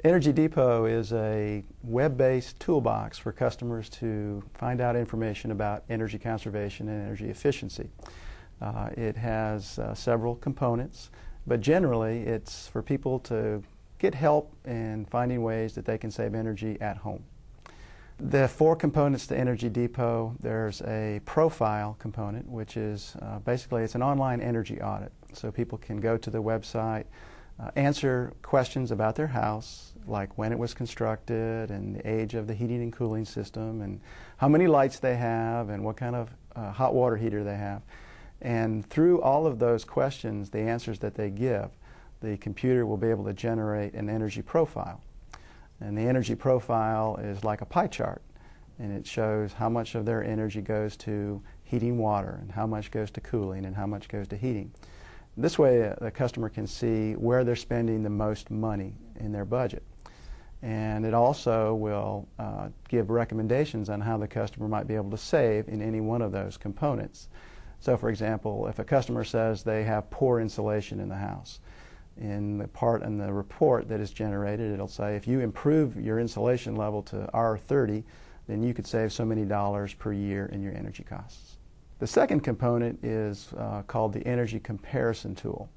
Energy Depot is a web-based toolbox for customers to find out information about energy conservation and energy efficiency. It has several components, but generally it's for people to get help in finding ways that they can save energy at home. The 4 components to Energy Depot. There's a profile component, which is basically it's an online energy audit. So people can go to the website, answer questions about their house, like when it was constructed and the age of the heating and cooling system and how many lights they have and what kind of hot water heater they have. And through all of those questions, the answers that they give, the computer will be able to generate an energy profile. And the energy profile is like a pie chart, and it shows how much of their energy goes to heating water and how much goes to cooling and how much goes to heating. This way the customer can see where they're spending the most money in their budget. And it also will give recommendations on how the customer might be able to save in any one of those components. So for example, if a customer says they have poor insulation in the house, in the report that is generated, it'll say if you improve your insulation level to R30, then you could save so many dollars per year in your energy costs. The second component is called the Energy Comparison Tool.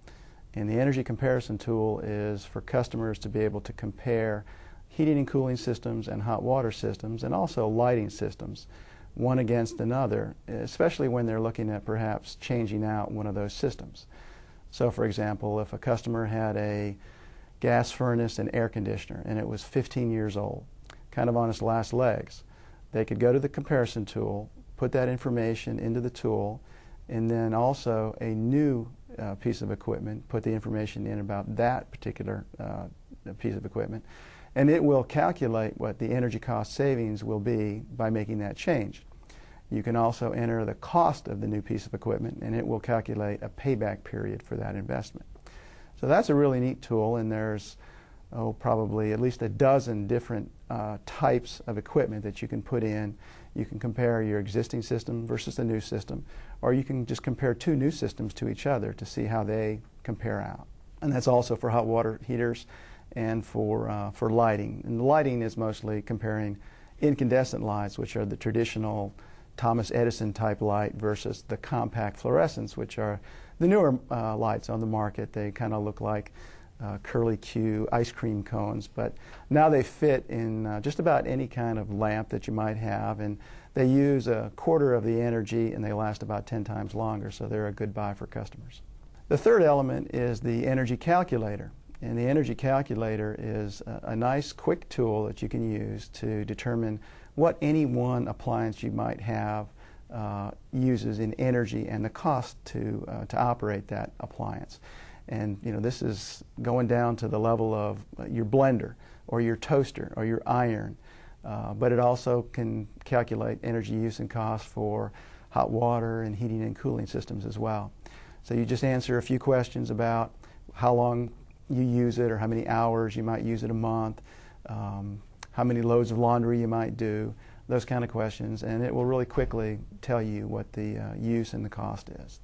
And the Energy Comparison Tool is for customers to be able to compare heating and cooling systems and hot water systems and also lighting systems one against another, especially when they're looking at perhaps changing out one of those systems. So for example, if a customer had a gas furnace and air conditioner and it was 15 years old, kind of on its last legs, they could go to the comparison tool, put that information into the tool, and then also a new piece of equipment, put the information in about that particular piece of equipment, and it will calculate what the energy cost savings will be by making that change. You can also enter the cost of the new piece of equipment, and it will calculate a payback period for that investment. So that's a really neat tool, and there's probably at least a dozen different types of equipment that you can put in. You can compare your existing system versus the new system, or you can just compare 2 new systems to each other to see how they compare out. And that's also for hot water heaters and for lighting. And the lighting is mostly comparing incandescent lights, which are the traditional Thomas Edison type light, versus the compact fluorescents, which are the newer lights on the market. They kind of look like curly Q ice cream cones, but now they fit in just about any kind of lamp that you might have, and they use a quarter of the energy and they last about 10 times longer, so they're a good buy for customers. The third element is the energy calculator. And the energy calculator is a nice quick tool that you can use to determine what any one appliance you might have uses in energy and the cost to operate that appliance. And this is going down to the level of your blender or your toaster or your iron, but it also can calculate energy use and cost for hot water and heating and cooling systems as well. So you just answer a few questions about how long you use it or how many hours you might use it a month, how many loads of laundry you might do, those kind of questions, and it will really quickly tell you what the use and the cost is.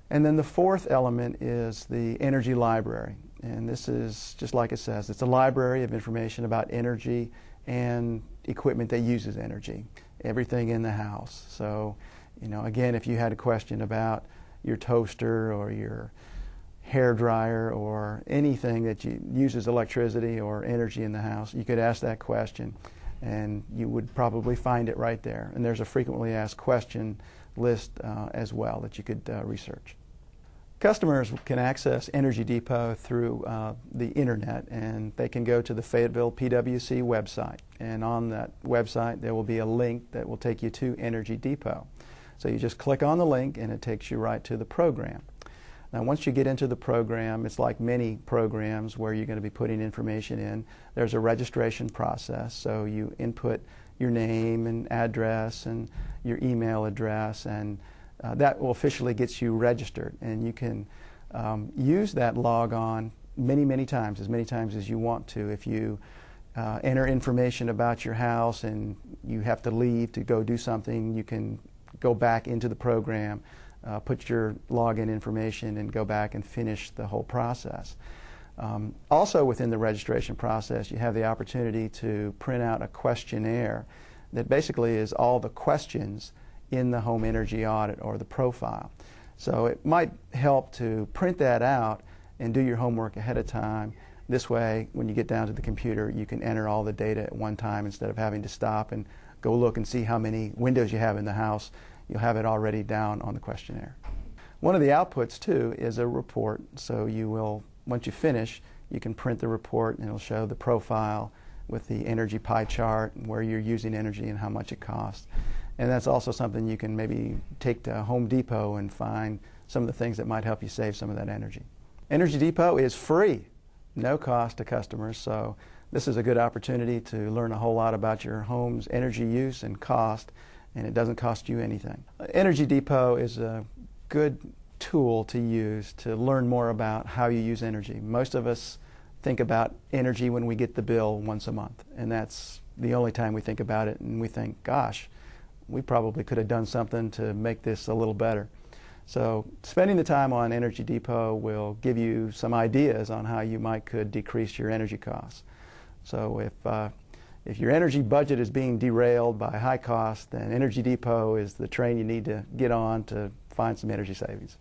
And then the fourth element is the energy library. And this is, just like it says, it's a library of information about energy and equipment that uses energy, everything in the house. So, again, if you had a question about your toaster or your hair dryer or anything that uses electricity or energy in the house, you could ask that question and you would probably find it right there. And there's a frequently asked question list as well that you could research. Customers can access Energy Depot through the internet, and they can go to the FAYPWC website, and on that website there will be a link that will take you to Energy Depot. So you just click on the link and it takes you right to the program. Now once you get into the program, it's like many programs where you're going to be putting information in. There's a registration process, so you input your name and address and your email address, and that will officially get you registered, and you can use that log on many times as you want to. If you enter information about your house and you have to leave to go do something, you can go back into the program, put your login information and go back and finish the whole process. Also within the registration process, you have the opportunity to print out a questionnaire that basically is all the questions in the home energy audit or the profile. So it might help to print that out and do your homework ahead of time. This way, when you get down to the computer, you can enter all the data at one time instead of having to stop and go look and see how many windows you have in the house. You'll have it already down on the questionnaire. One of the outputs, too, is a report. So you will, once you finish, you can print the report and it'll show the profile with the energy pie chart, where you're using energy and how much it costs. And that's also something you can maybe take to Home Depot and find some of the things that might help you save some of that energy. Energy Depot is free, no cost to customers, so this is a good opportunity to learn a whole lot about your home's energy use and cost, and it doesn't cost you anything. Energy Depot is a good tool to use to learn more about how you use energy. Most of us think about energy when we get the bill once a month, and that's the only time we think about it, and we think, gosh, we probably could have done something to make this a little better. So spending the time on Energy Depot will give you some ideas on how you could decrease your energy costs. So if your energy budget is being derailed by high costs, then Energy Depot is the train you need to get on to find some energy savings.